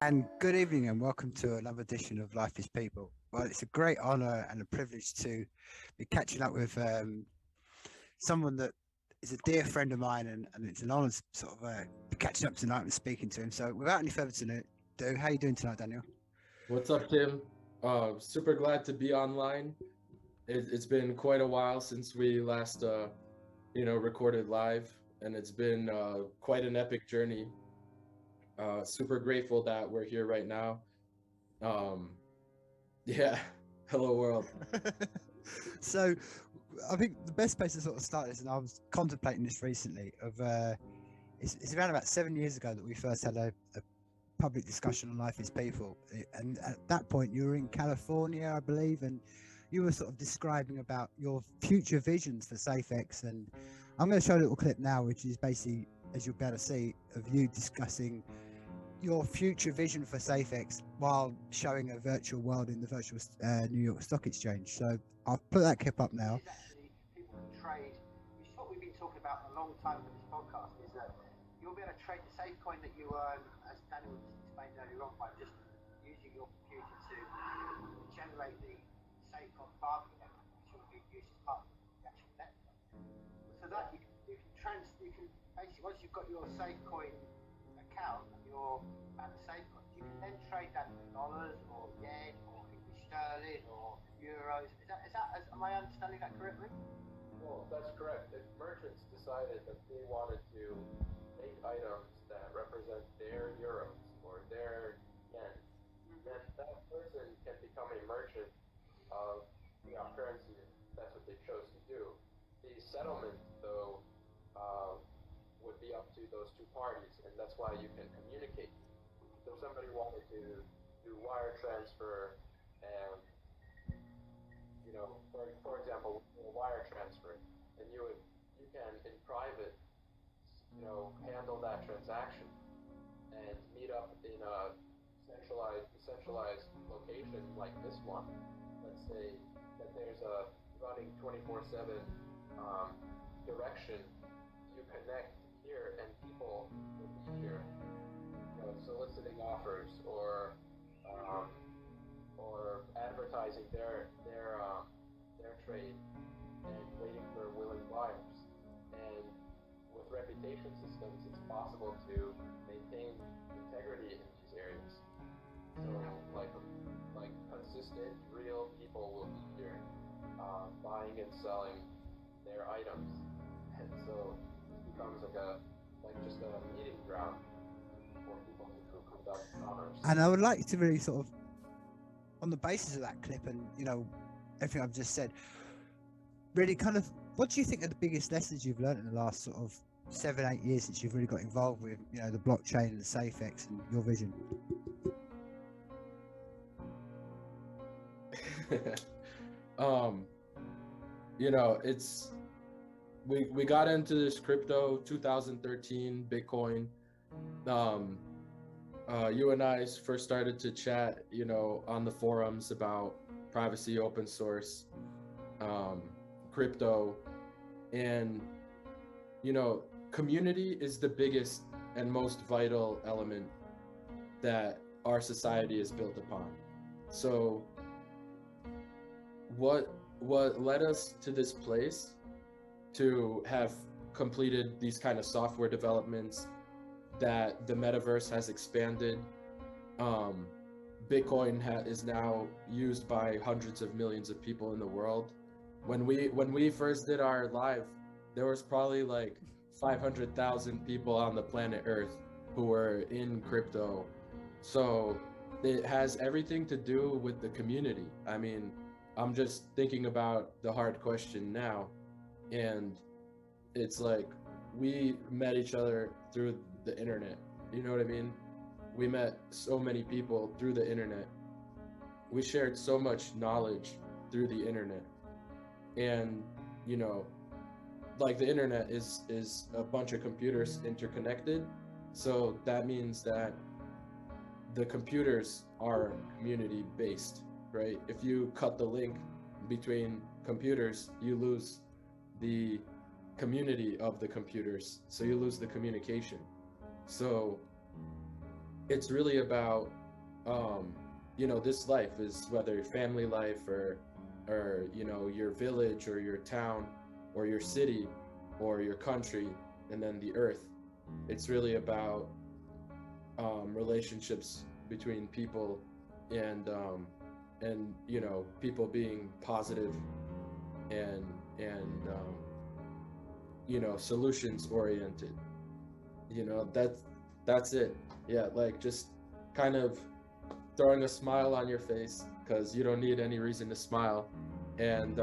And good evening, and welcome to another edition of Life is People. Well, it's a great honor and a privilege to be catching up with someone that is a dear friend of mine, and it's an honor to sort of be catching up tonight and speaking to him. So, without any further ado, how are you doing tonight, Daniel? What's up, Tim? Super glad to be online. It's been quite a while since we last, recorded live, and it's been quite an epic journey. Super grateful that we're here right now. Um, yeah, hello world. So, I think the best place to sort of start this, and I was contemplating this recently, it's around about 7 years ago that we first had a public discussion on Life is People. And at that point, you were in California, I believe, and you were sort of describing about your future visions for Safex. And I'm going to show a little clip now, which is basically, as you'll be able to see, of you discussing your future vision for Safex while showing a virtual world in the virtual New York Stock Exchange. So I'll put that clip up now. Actually, people can trade, which is what we've been talking about for a long time for this podcast, is that you'll be able to trade the safe coin that you earn, as Daniel explained earlier on, by just using your computer to generate the safe coin market, which will be used as part of the actual network. So that you can basically, once you've got your safe coin account and your safe coins, you can then trade that in dollars or yen or English sterling or euros. Am I understanding that correctly? Well, that's correct. If merchants decided that they wanted to make items that represent their euros or their yen, then that person can become a merchant of the currency. That's what they chose to do. The settlement, though, would be up to those two parties, and that's why you can communicate. So if somebody wanted to do wire transfer and for example, a wire transfer, and you can in private, handle that transaction and meet up in a decentralized location like this one. Let's say that there's a running 24/7 direction. You connect here, and people will be here, soliciting offers or advertising their trade and waiting for willing buyers. And with reputation systems, it's possible to maintain integrity in these areas. So, like consistent, real people will be here, buying and selling their items, and so it becomes just a meeting ground for people to conduct commerce. And I would like to really sort of, on the basis of that clip and everything I've just said, really kind of, what do you think are the biggest lessons you've learned in the last sort of 7-8 years since you've really got involved with the blockchain and the Safex and your vision? It's we got into this crypto 2013 Bitcoin. You and I first started to chat, on the forums about privacy, open source, crypto, and community is the biggest and most vital element that our society is built upon. So what led us to this place to have completed these kind of software developments, that the metaverse has expanded. Bitcoin is now used by hundreds of millions of people in the world. When we first did our live, there was probably like 500,000 people on the planet Earth who were in crypto. So it has everything to do with the community. I mean, I'm just thinking about the hard question now, and it's like we met each other through the internet. You know what I mean? We met so many people through the internet. We shared so much knowledge through the internet. And like the internet is a bunch of computers interconnected. So that means that the computers are community based, right? If you cut the link between computers, you lose the community of the computers, so you lose the communication. So it's really about, you know, this life is whether family life or you know, your village or your town or your city or your country, and then the earth. It's really about relationships between people, and you know, people being positive and you know, solutions oriented. You know, that's it. Yeah, like just kind of throwing a smile on your face because you don't need any reason to smile, and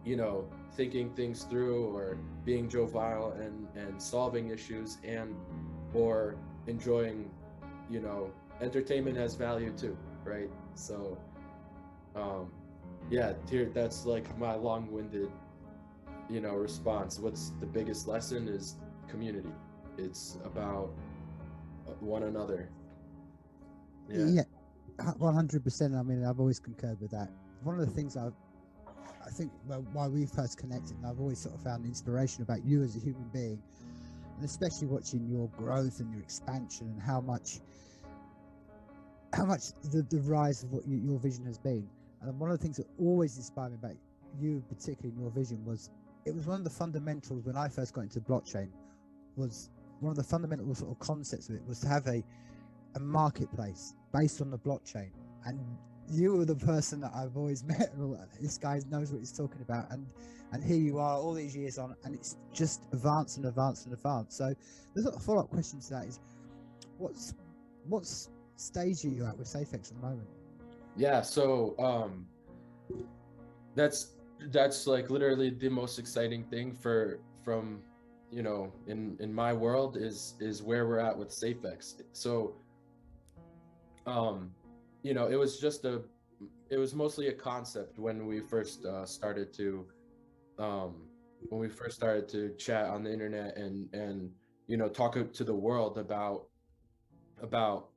you know, thinking things through, or being jovial and solving issues, and or enjoying, you know, entertainment has value too, right? So um yeah, here, that's like my long-winded, you know, response. What's the biggest lesson is community. It's about one another. Yeah. Yeah, 100%. I mean, I've always concurred with that. One of the things I think, well, why we first connected, and I've always sort of found inspiration about you as a human being, and especially watching your growth and your expansion, and how much the rise of what your vision has been. And one of the things that always inspired me about you, particularly in your vision, was it was one of the fundamentals when I first got into blockchain. Was one of the fundamental sort of concepts of it was to have a marketplace based on the blockchain. And you were the person that I've always met. This guy knows what he's talking about, and here you are all these years on, and it's just advanced and advanced and advanced. So the sort of follow-up question to that is, what's stage are you at with Safex at the moment? Yeah, so that's like literally the most exciting thing from, you know, in my world is where we're at with Safex. So you know, it was mostly a concept when we first started to um chat on the internet, and you know, talk to the world about,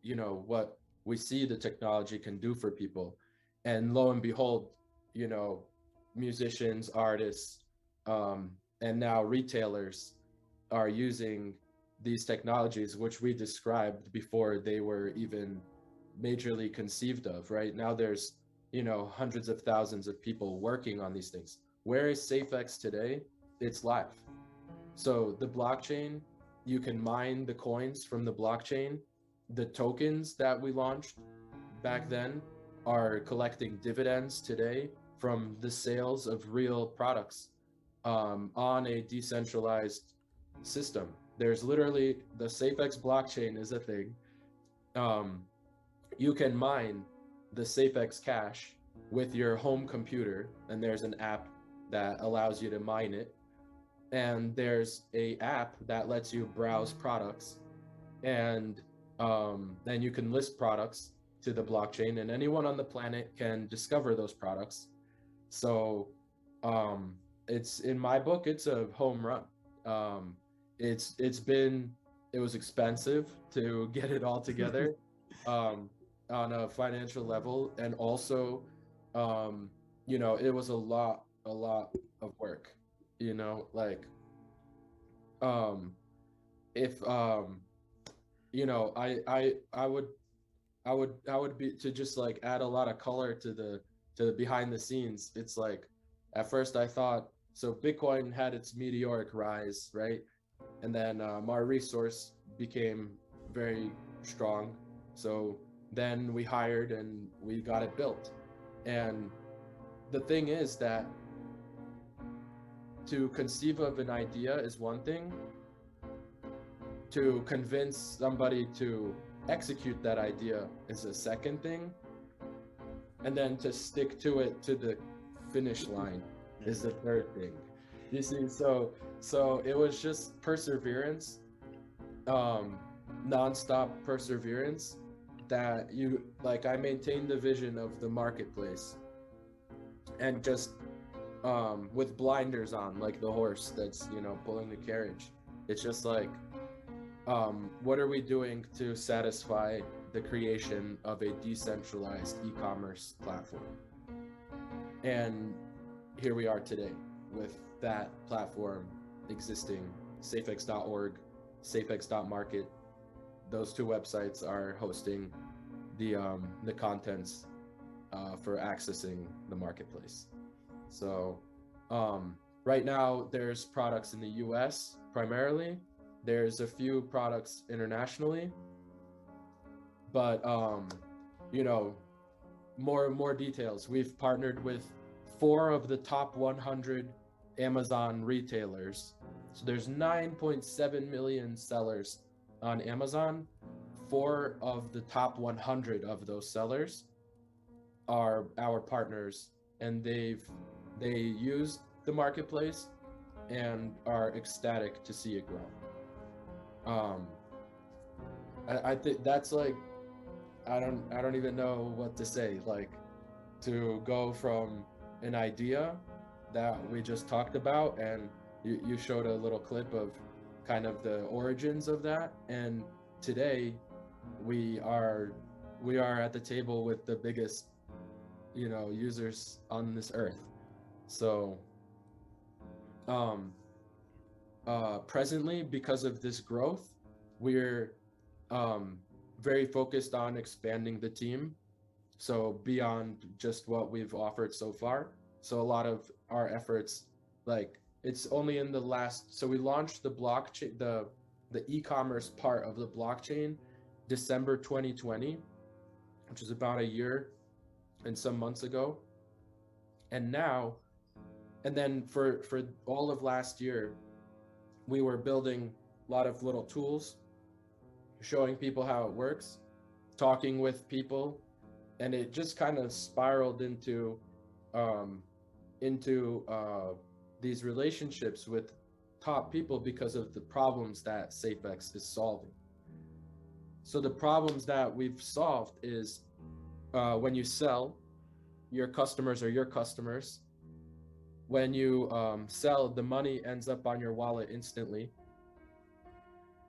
you know, what we see the technology can do for people. And lo and behold, you know, musicians, artists, and now retailers are using these technologies, which we described before they were even majorly conceived of. Right now there's, you know, hundreds of thousands of people working on these things. Where is Safex today? It's live. So the blockchain, you can mine the coins from the blockchain. The tokens that we launched back then are collecting dividends today from the sales of real products, on a decentralized system. There's literally, the Safex blockchain is a thing. Um, you can mine the Safex cash with your home computer, and there's an app that allows you to mine it. And there's a app that lets you browse products, and then you can list products to the blockchain, and anyone on the planet can discover those products. So it's, in my book, it's a home run. um, it was expensive to get it all together, um, on a financial level, and also you know, it was a lot of work, you know, like um if you know, I would be to just like add a lot of color to the behind the scenes. It's like, at first I thought, so Bitcoin had its meteoric rise, right? And then our resource became very strong. So then we hired and we got it built. And the thing is that to conceive of an idea is one thing, to convince somebody to execute that idea is a second thing, and then to stick to it to the finish line is the third thing. You see, so it was just perseverance, nonstop perseverance, that you like, I maintained the vision of the marketplace, and just with blinders on, like the horse that's, you know, pulling the carriage. It's just like, what are we doing to satisfy the creation of a decentralized e-commerce platform? And here we are today with that platform existing, safex.org, safex.market. those two websites are hosting the contents for accessing the marketplace. So right now there's products in the US primarily. There's a few products internationally, but you know, more details. We've partnered with 4 of the top 100 Amazon retailers. So there's 9.7 million sellers on Amazon. 4 of the top 100 of those sellers are our partners, and they use the marketplace and are ecstatic to see it grow. I think that's like, I don't even know what to say. Like, to go from an idea that we just talked about, and you showed a little clip of kind of the origins of that, and today we are at the table with the biggest, you know, users on this earth. So presently, because of this growth, we're very focused on expanding the team, so beyond just what we've offered so far. So a lot of our efforts, like, it's only in the last, so we launched the blockchain, the e-commerce part of the blockchain, December 2020, which is about a year and some months ago. And now, and then for all of last year, we were building a lot of little tools, showing people how it works, talking with people, and it just kind of spiraled into these relationships with top people because of the problems that Safex is solving. So the problems that we've solved is, when you sell, your customers are your customers. When you sell, the money ends up on your wallet instantly,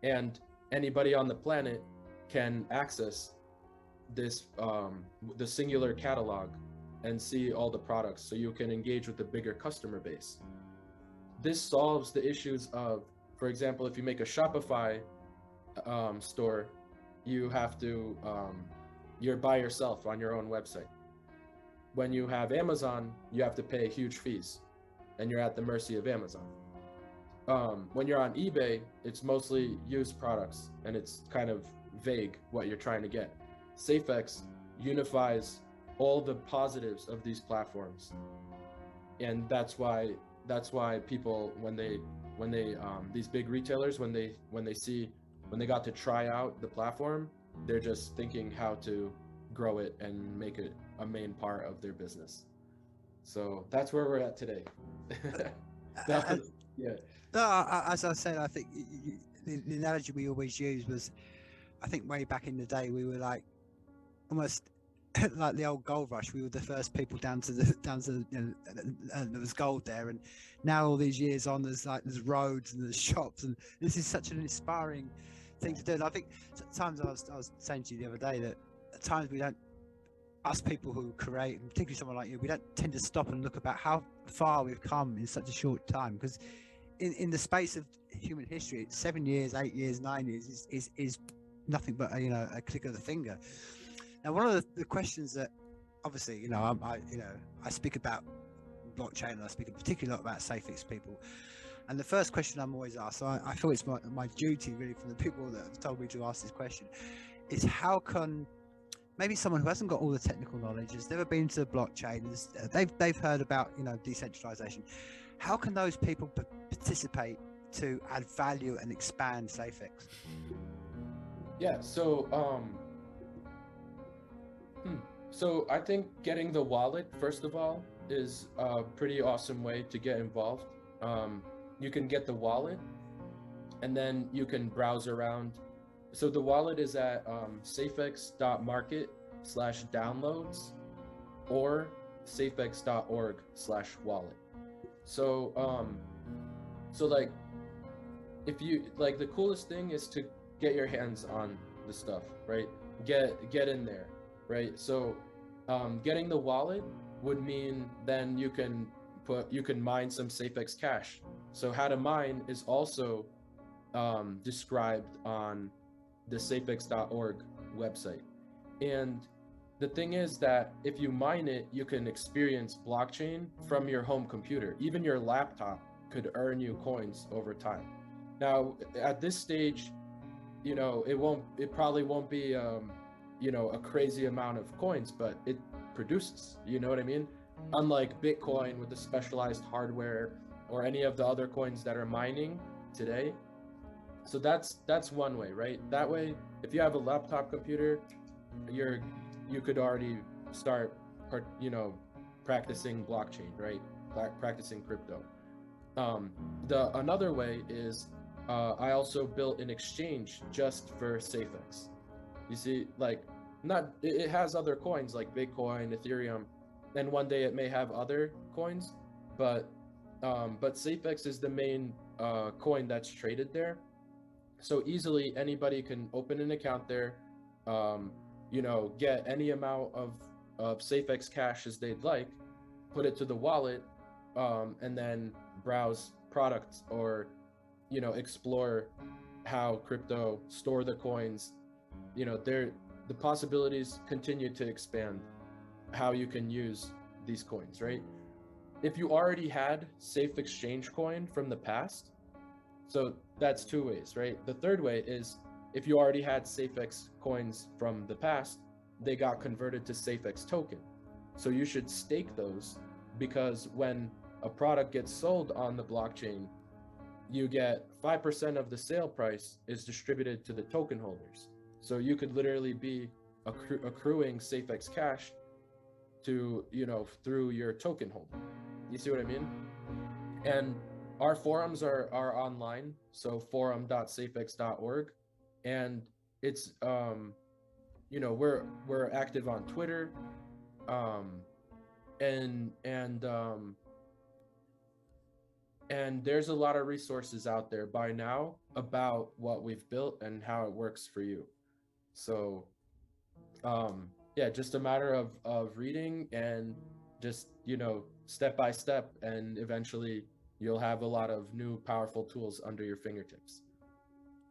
and anybody on the planet can access this the singular catalog and see all the products, so you can engage with a bigger customer base. This solves the issues of, for example, if you make a Shopify store, you have to you're by yourself on your own website. When you have Amazon, you have to pay huge fees, and you're at the mercy of Amazon. When you're on eBay, it's mostly used products, and it's kind of vague what you're trying to get. Safex unifies all the positives of these platforms, and that's why people, when they these big retailers, when they got to try out the platform, they're just thinking how to grow it and make it a main part of their business. So that's where we're at today. Yeah. No, as I said, I think the analogy we always use was, I think way back in the day, we were like almost like the old gold rush. We were the first people down to there was gold there, and now all these years on, there's roads and there's shops, and this is such an inspiring thing to do. And I think sometimes I was saying to you the other day that at times we don't, us people who create, and particularly someone like you, we don't tend to stop and look about how far we've come in such a short time, because in the space of human history, 7 years, 8 years, 9 years is nothing but a click of the finger. Now, one of the questions that obviously I speak about blockchain, and I speak particularly a lot about Safex people, and the first question I'm always asked, so I feel it's my duty really from the people that have told me to ask this question, is how can maybe someone who hasn't got all the technical knowledge, has never been to the blockchain, they've heard about decentralization, how can those people participate to add value and expand Safex? Yeah, so so I think getting the wallet, first of all, is a pretty awesome way to get involved. You can get the wallet, and then you can browse around. So the wallet is at safex.market/downloads or safex.org/wallet. So like, if you like, the coolest thing is to get your hands on the stuff, right? Get in there, right? So getting the wallet would mean then you can mine some Safex Cash. So how to mine is also described on the safex.org website. And the thing is that if you mine it, you can experience blockchain from your home computer. Even your laptop could earn you coins over time. Now, at this stage, it probably won't be, a crazy amount of coins, but it produces, you know what I mean? Unlike Bitcoin with the specialized hardware or any of the other coins that are mining today. So that's one way, right? That way, if you have a laptop computer, you could already start, practicing blockchain, right? Practicing crypto. The another way is I also built an exchange just for Safex. You see, like, it has other coins like Bitcoin, Ethereum, and one day it may have other coins, but Safex is the main coin that's traded there. So easily anybody can open an account there, get any amount of Safex cash as they'd like, put it to the wallet, and then browse products or explore how crypto store the coins. The possibilities continue to expand how you can use these coins, right? If you already had safe exchange coin from the past, so that's two ways, right? The third way is if you already had Safex coins from the past, they got converted to Safex token. So you should stake those, because when a product gets sold on the blockchain, you get 5% of the sale price is distributed to the token holders. So you could literally be accruing Safex cash to, through your token holder. You see what I mean? And our forums are online, so forum.safex.org, and it's we're active on Twitter, and there's a lot of resources out there by now about what we've built and how it works for you. So just a matter of reading and just step by step, and eventually you'll have a lot of new powerful tools under your fingertips.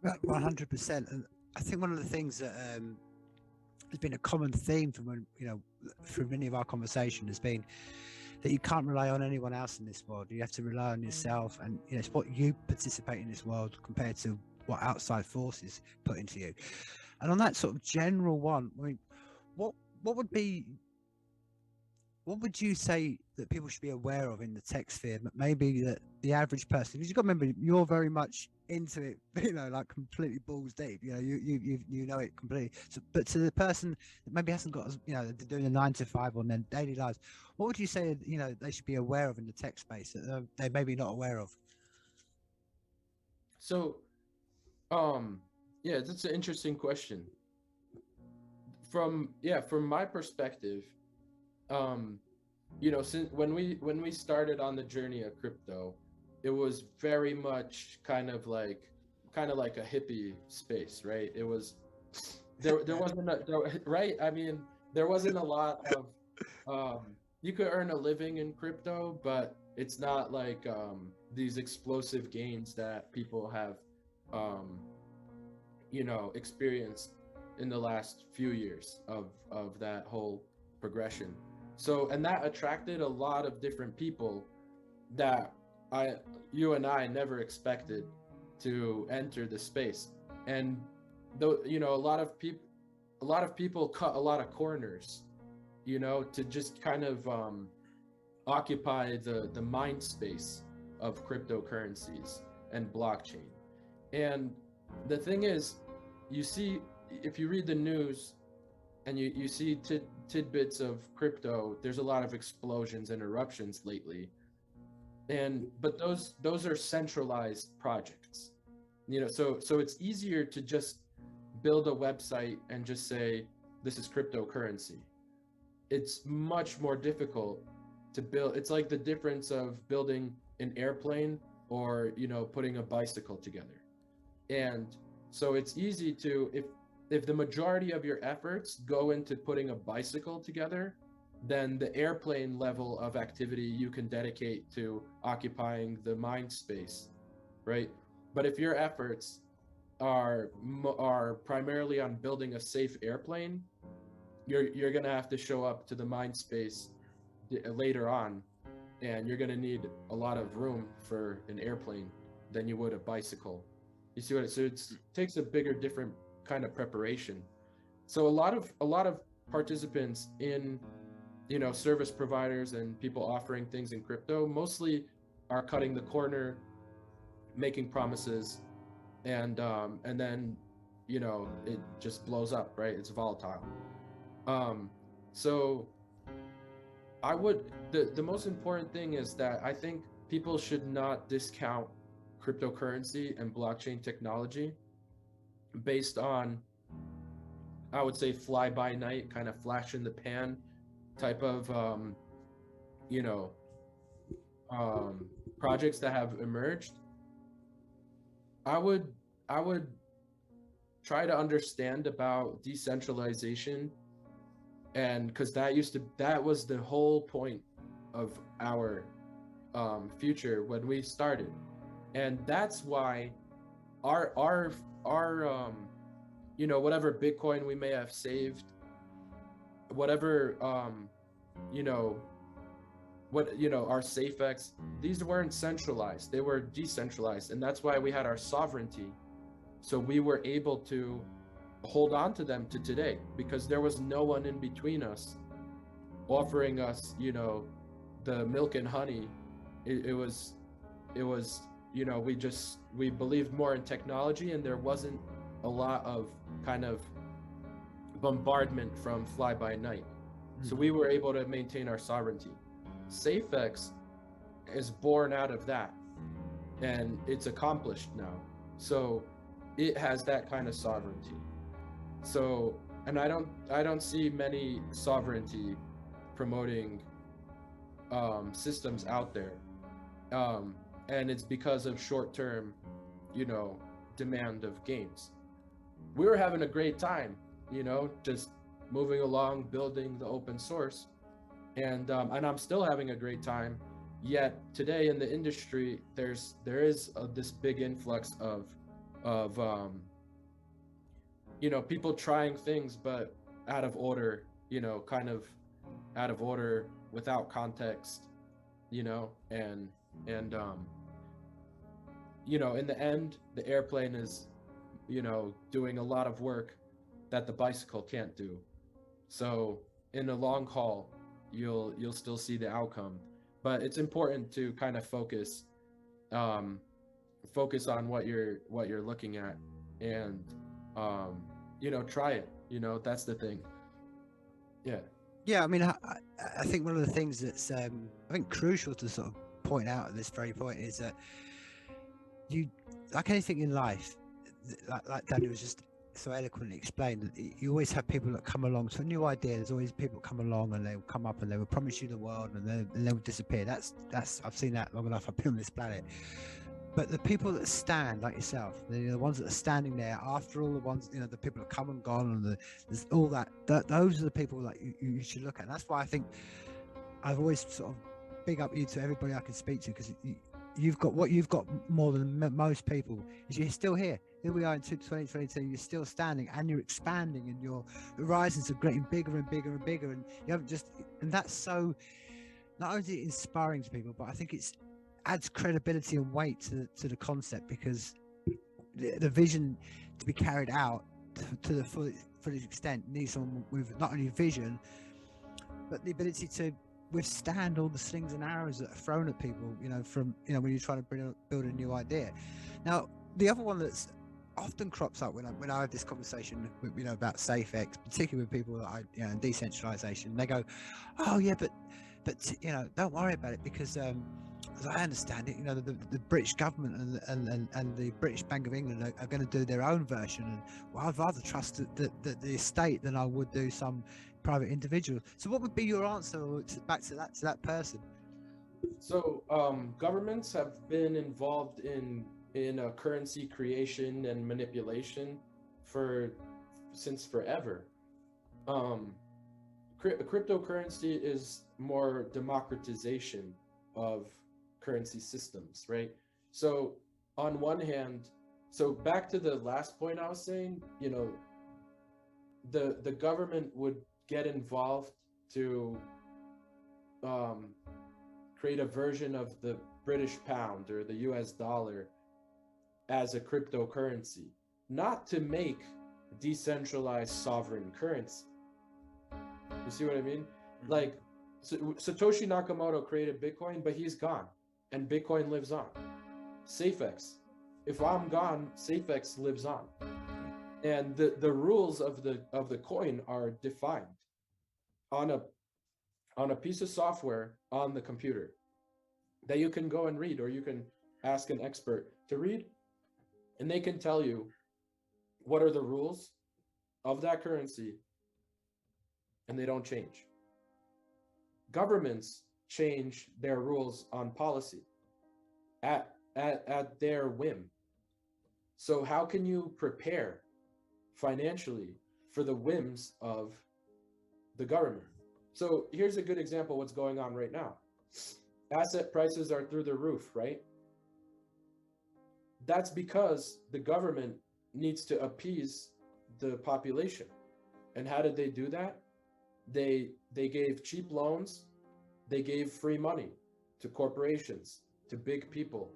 100%. And I think one of the things that has been a common theme from through many of our conversation has been that you can't rely on anyone else in this world. You have to rely on yourself, and it's what you participate in this world compared to what outside forces put into you. And on that sort of general one, I mean, what would you say that people should be aware of in the tech sphere, but maybe that the average person, because you've got to remember, you're very much into it, like completely balls deep, you know it completely. So, but to the person that maybe hasn't got, they're doing a 9 to 5 on their daily lives, what would you say, they should be aware of in the tech space that they may be not aware of? So, that's an interesting question. From my perspective, since when we started on the journey of crypto, it was very much kind of like a hippie space, right? It was there wasn't right. I mean, there wasn't a lot of you could earn a living in crypto, but it's not like these explosive gains that people have experienced in the last few years of that whole progression. So, and that attracted a lot of different people that you and I never expected to enter the space. And though, a lot of people cut a lot of corners, to just kind of occupy the mind space of cryptocurrencies and blockchain. And the thing is, you see, if you read the news and you see tidbits of crypto, there's a lot of explosions and eruptions lately. But those are centralized projects, so it's easier to just build a website and just say, this is cryptocurrency. It's much more difficult to build. It's like the difference of building an airplane or, putting a bicycle together. And so it's easy to, if the majority of your efforts go into putting a bicycle together, then the airplane level of activity you can dedicate to occupying the mind space, right? But if your efforts are primarily on building a safe airplane, you're gonna have to show up to the mind space later on, and you're gonna need a lot of room for an airplane than you would a bicycle. You see what it? So it takes a bigger, different kind of preparation. So a lot of participants in, service providers and people offering things in crypto mostly are cutting the corner, making promises, and then it just blows up, right? It's volatile. um so I would the most important thing is that I think people should not discount cryptocurrency and blockchain technology based on, I would say, fly by night, kind of flash in the pan type of you know um projects that have emerged. I would i would try to understand about decentralization, and because that was the whole point of our future when we started, and that's why our whatever Bitcoin we may have saved, whatever you know our Safex, these weren't centralized, they were decentralized, and that's why we had our sovereignty. So we were able to hold on to them to today because there was no one in between us offering us, the milk and honey. It was we believed more in technology, and there wasn't a lot of kind of bombardment from fly by night. So we were able to maintain our sovereignty. Safex is born out of that, and it's accomplished now. So it has that kind of sovereignty. So, and I don't see many sovereignty promoting systems out there, um, and it's because of short-term, you know, demand of gains. We were having a great time, just moving along, building the open source, and I'm still having a great time. Yet today in the industry, there is this big influx of people trying things, but out of order, kind of out of order, without context, and in the end, the airplane is, doing a lot of work that the bicycle can't do. So in the long haul, you'll still see the outcome, but it's important to kind of um, focus on what you're looking at, and try it. That's the thing. Yeah. Yeah, I mean, I think one of the things that's I think crucial to sort of point out at this very point is that you, like anything in life, like Danny was just so eloquently explained, that you always have people that come along to a new idea. There's always people that come along and they'll come up and they will promise you the world, and they'll disappear. That's I've seen that long enough. I've been on this planet. But the people that stand, like yourself, the ones that are standing there after all the ones, the people that come and gone, and there's all that, those are the people that you should look at. And that's why I think I've always sort of big up you to everybody I can speak to, because you've got more than most people, is you're still here. Here we are in 2022, you're still standing and you're expanding, and your horizons are getting bigger and bigger and bigger, and you haven't just, and that's so not only inspiring to people, but I think it's adds credibility and weight to the concept, because the vision to be carried out to the full extent needs someone with not only vision but the ability to withstand all the slings and arrows that are thrown at people, from when you're trying to build a new idea. Now, the other one that's often crops up when I have this conversation with, about Safex, particularly with people that I, in decentralization, they go, oh yeah, but don't worry about it, because as I understand it, the British government and the British Bank of England are going to do their own version, and well, I'd rather trust the estate than I would do some private individual. So what would be your answer back to that person? So governments have been involved in currency creation and manipulation since forever. Um, Cryptocurrency is more democratization of currency systems, right? So on one hand, So back to the last point I was saying, you know, the government would get involved to um, create a version of the British pound or the US dollar as a cryptocurrency, not to make decentralized sovereign currency. You see what I mean? Like, Satoshi Nakamoto created Bitcoin, but he's gone, and Bitcoin lives on. Safex, if I'm gone, Safex lives on, and the rules of the coin are defined on a piece of software on the computer that you can go and read, or you can ask an expert to read, and they can tell you what are the rules of that currency, and they don't change. Governments change their rules on policy at their whim. So how can you prepare financially for the whims of the government? So here's a good example of what's going on right now. Asset prices are through the roof, right? That's because the government needs to appease the population. And how did they do that? They gave cheap loans, they gave free money to corporations, to big people,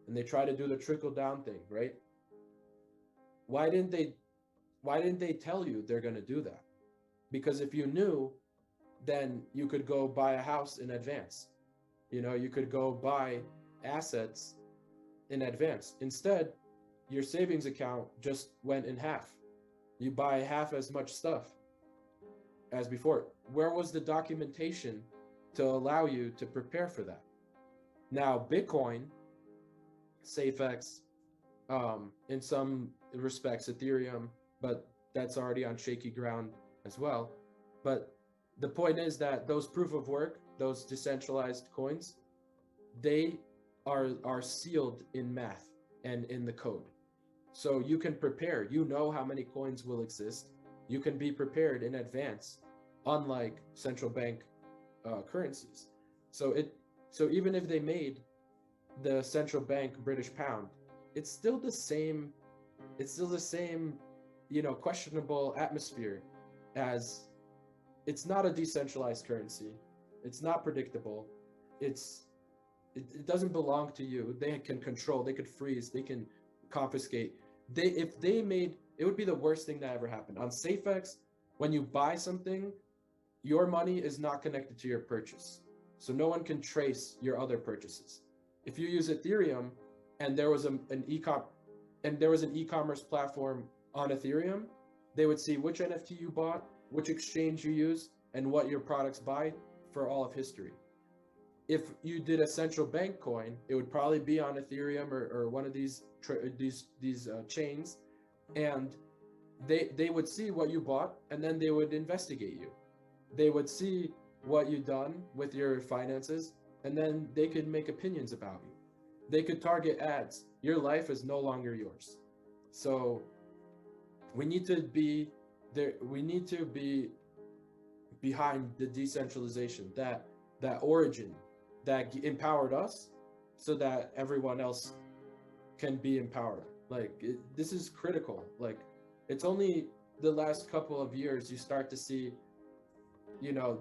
and they try to do the trickle down thing, right? Why didn't they tell you they're going to do that? Because if you knew, then you could go buy a house in advance. You know, you could go buy assets in advance. Instead, your savings account just went in half. You buy half as much stuff as before. Where was the documentation to allow you to prepare for that? Now, Bitcoin, Safex, in some respects, Ethereum, but that's already on shaky ground as well. But the point is that those proof of work, those decentralized coins, they are sealed in math and in the code. So you can prepare, you know how many coins will exist. You can be prepared in advance, unlike central bank currencies. So even if they made the central bank British pound, it's still the same, questionable atmosphere, as it's not a decentralized currency. It's not predictable. It doesn't belong to you. They can control, they could freeze, they can confiscate. If they made, it would be the worst thing that ever happened. On Safex, when you buy something, your money is not connected to your purchase. So no one can trace your other purchases. If you use Ethereum and there was an e-commerce platform on Ethereum, they would see which NFT you bought, which exchange you use, and what your products buy for all of history. If you did a central bank coin, it would probably be on Ethereum or one of these chains, and they would see what you bought, and then they would investigate you. They would see what you've done with your finances, and then they could make opinions about you. They could target ads. Your life is no longer yours. So we need to be there. We need to be behind the decentralization, that origin that empowered us, so that everyone else can be empowered. This is critical. Like, it's only the last couple of years you start to see,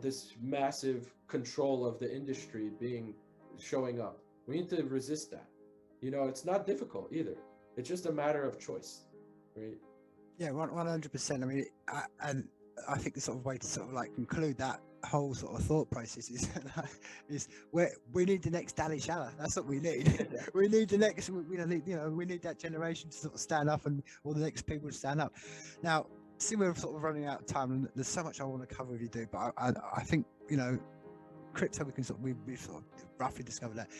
this massive control of the industry showing up. We need to resist that. It's not difficult either. It's just a matter of choice, right? Yeah, 100%. I mean, and I think the sort of way to sort of like conclude that whole sort of thought process is where we need the next Dali Shala. That's what we need. We need the next. We need that generation to sort of stand up, and all the next people to stand up. Now, see, we're sort of running out of time, and there's so much I want to cover with you, dude. But I think crypto, we can we've sort of roughly discovered that.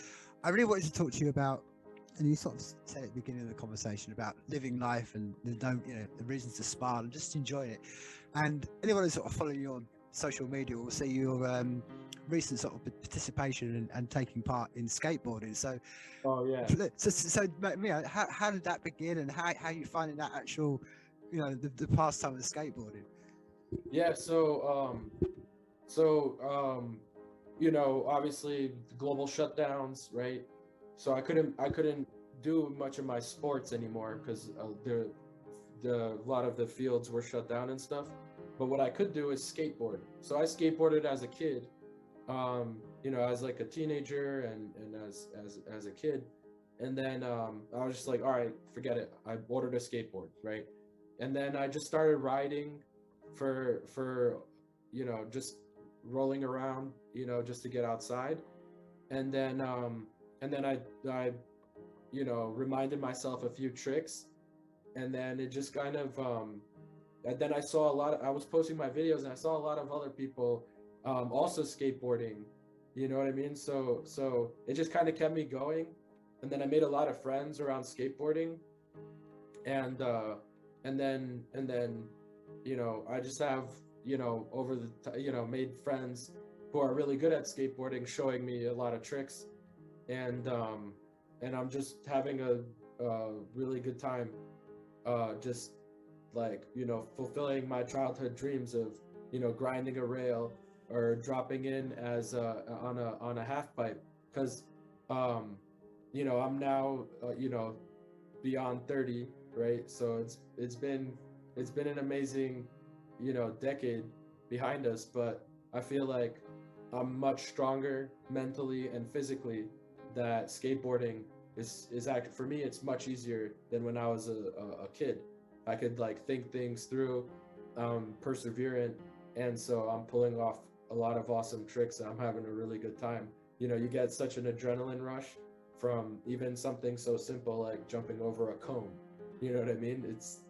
I really wanted to talk to you about, and you sort of said at the beginning of the conversation about living life and the reasons to smile and just enjoying it. And anyone who's sort of following you on social media will see your recent sort of participation and taking part in skateboarding. So, oh yeah. So Mia, how did that begin, and how you finding that actual, the pastime of the skateboarding? Yeah. Obviously global shutdowns, right? So I couldn't do much of my sports anymore because a lot of the fields were shut down and stuff. But what I could do is skateboard. So I skateboarded as a kid, as like a teenager and as a kid. And then I was just like, all right, forget it. I ordered a skateboard, right? And then I just started riding for just rolling around, just to get outside. And then I reminded myself a few tricks, and then it just kind of and then I was posting my videos and I saw a lot of other people also skateboarding, you know what I mean? So it just kind of kept me going. And then I made a lot of friends around skateboarding, and then I just have over the made friends who are really good at skateboarding, showing me a lot of tricks, and I'm just having a really good time, just like fulfilling my childhood dreams of grinding a rail or dropping in as on a half pipe, because I'm now beyond 30, right? So it's been an amazing decade behind us, but I feel like I'm much stronger mentally and physically. That skateboarding is actually, for me, it's much easier than when I was a kid. I could like think things through, perseverant, and so I'm pulling off a lot of awesome tricks and I'm having a really good time. You get such an adrenaline rush from even something so simple like jumping over a cone. You know what I mean?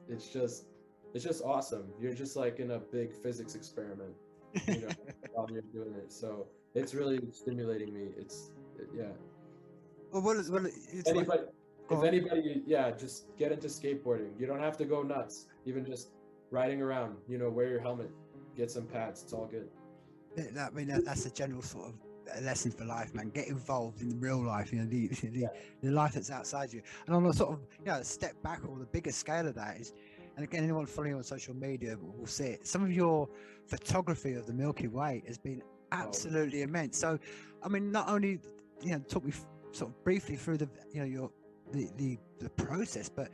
It's just awesome. You're just like in a big physics experiment, while you're doing it. So it's really stimulating me. Yeah. Well, it's like, Anybody, go if on. anybody, yeah, just get into skateboarding. You don't have to go nuts. Even just riding around, wear your helmet, get some pads. It's all good. I mean, that's a general sort of lesson for life, man. Get involved in the real life, the life that's outside you. And on a sort of, step back, or the bigger scale of that is, and again, anyone following you on social media will see it. Some of your photography of the Milky Way has been absolutely immense. So, I mean, not only, talk me sort of briefly through the process, but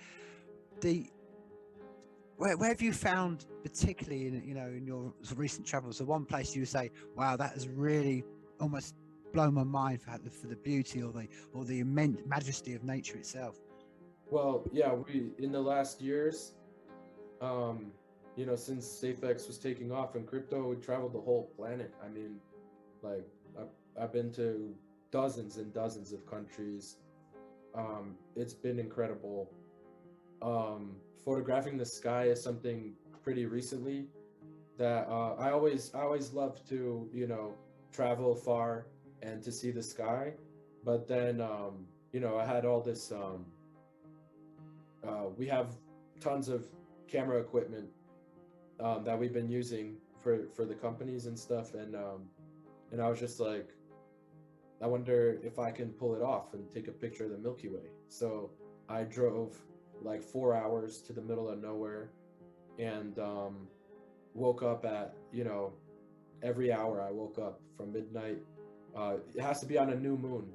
where have you found, particularly in your recent travels, the one place you say, wow, that has really almost blown my mind for the beauty or the immense majesty of nature itself? Well, yeah, we in the last years, since Safex was taking off in crypto, we traveled the whole planet. I mean, like I've been to dozens and dozens of countries. It's been incredible. Photographing the sky is something pretty recently that I always love to travel far and to see the sky, but then I had all this we have tons of camera equipment that we've been using for the companies and stuff, and I was just like, I wonder if I can pull it off and take a picture of the Milky Way. So I drove like 4 hours to the middle of nowhere, and woke up at every hour. I woke up from midnight. It has to be on a new moon.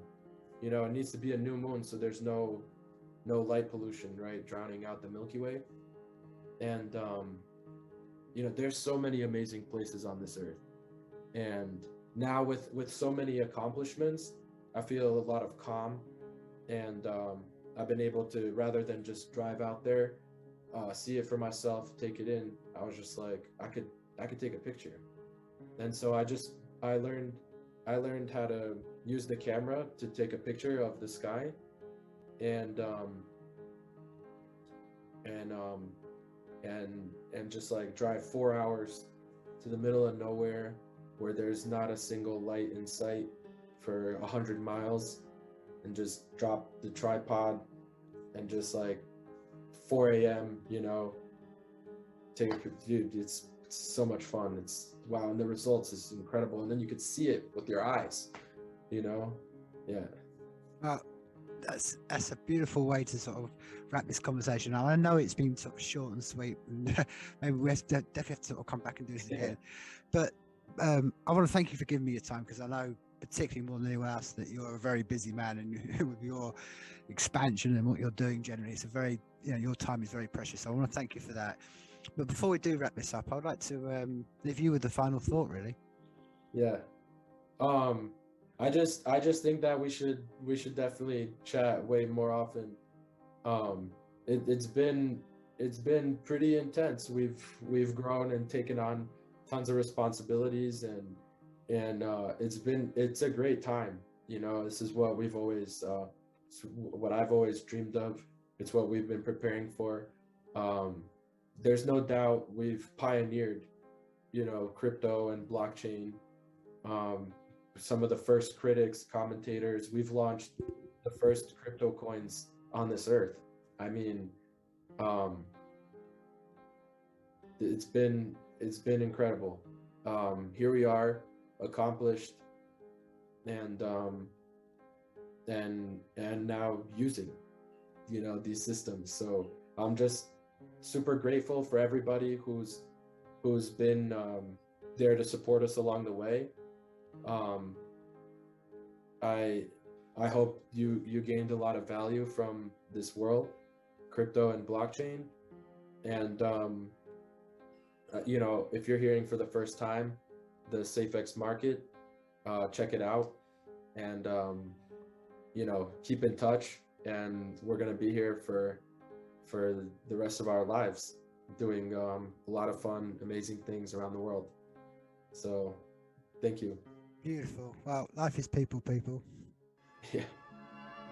It needs to be a new moon, so there's no light pollution, right, drowning out the Milky Way. And there's so many amazing places on this earth, and now with so many accomplishments, I feel a lot of calm, and I've been able to, rather than just drive out there, see it for myself, take it in. I was just like, I could take a picture, and so I learned how to use the camera to take a picture of the sky, and just like drive 4 hours to the middle of nowhere where there's not a single light in sight for 100 miles, and just drop the tripod and just like 4 a.m. Take a dude. It's so much fun. It's wow, and the results is incredible, and then you could see it with your eyes. Yeah. Well, that's a beautiful way to sort of wrap this conversation. I know it's been sort of short and sweet, and maybe we definitely have to sort of come back and do this again. But I want to thank you for giving me your time, because I know particularly more than anyone else, that you're a very busy man, and with your expansion and what you're doing generally, it's a very, your time is very precious. So I want to thank you for that. But before we do wrap this up, I would like to leave you with the final thought, really. Yeah. I just think that we should definitely chat way more often. It's been pretty intense. We've grown and taken on tons of responsibilities, and it's a great time. This is what we've always what I've always dreamed of. It's what we've been preparing for. There's no doubt we've pioneered, crypto and blockchain. Some of the first critics, commentators, we've launched the first crypto coins on this earth. I mean, it's been incredible. Here we are, accomplished, and now using, these systems. So I'm just super grateful for everybody who's been there to support us along the way. I hope you gained a lot of value from this world, crypto and blockchain. And if you're hearing for the first time the Safex market, check it out, and keep in touch. And we're gonna be here for the rest of our lives, doing a lot of fun, amazing things around the world. So, thank you. Beautiful. Well, life is people. Yeah.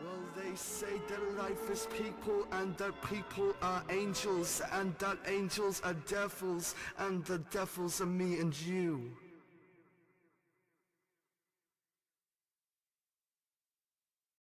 Well, they say that life is people, and that people are angels, and that angels are devils, and the devils are me and you.